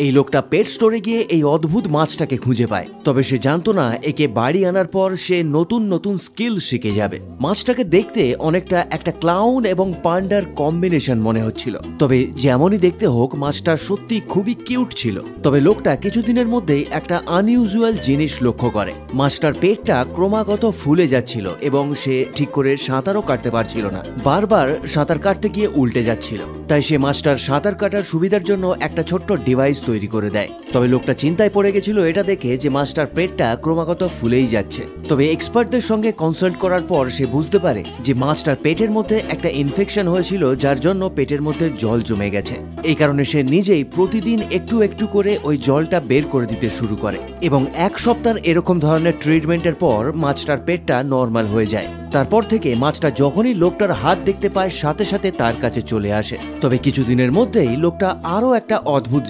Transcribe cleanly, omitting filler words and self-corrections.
এই লোকটা পেট স্টোরে গিয়ে এই অদ্ভুত মাছটাকে খুঁজে পায়, তবে সে জানতো না একে বাড়ি আনার পর সে নতুন নতুন স্কিল শিখে যাবে। মাছটাকে দেখতে অনেকটা একটা ক্লাউন এবং পান্ডার কম্বিনেশন মনে হচ্ছিল, তবে যেমনই দেখতে হোক মাছটা সত্যি খুবই কিউট ছিল। তবে লোকটা কিছুদিনের মধ্যেই একটা আনইউজুয়াল জিনিস লক্ষ্য করে, মাছটার পেটটা ক্রমাগত ফুলে যাচ্ছিল এবং সে ঠিক করে সাঁতারও কাটতে পারছিল না, বারবার সাঁতার কাটতে গিয়ে উল্টে যাচ্ছিল। তাই সে মাছটার সাঁতার কাটার সুবিধার জন্য একটা ছোট্ট ডিভাইস তৈরি করে দেয়। তবে লোকটা চিন্তায় পড়ে গেছিল এটা দেখে যে মাছটার পেটটা ক্রমাগত ফুলেই যাচ্ছে। তবে এক্সপার্টদের সঙ্গে কনসাল্ট করার পর সে বুঝতে পারে যে মাছটার পেটের মধ্যে একটা ইনফেকশন হয়েছিল, যার জন্য পেটের মধ্যে জল জমে গেছে। এই কারণে সে নিজেই প্রতিদিন একটু একটু করে ওই জলটা বের করে দিতে শুরু করে এবং এক সপ্তাহ এরকম ধরনের ট্রিটমেন্টের পর মাছটার পেটটা নর্মাল হয়ে যায়। তারপর থেকে মাছটা যখনই লোকটার হাত দেখতে পায় সাথে সাথে তার কাছে চলে আসে। তবে কিছুদিনের মধ্যেই লোকটা আরো একটা অদ্ভুত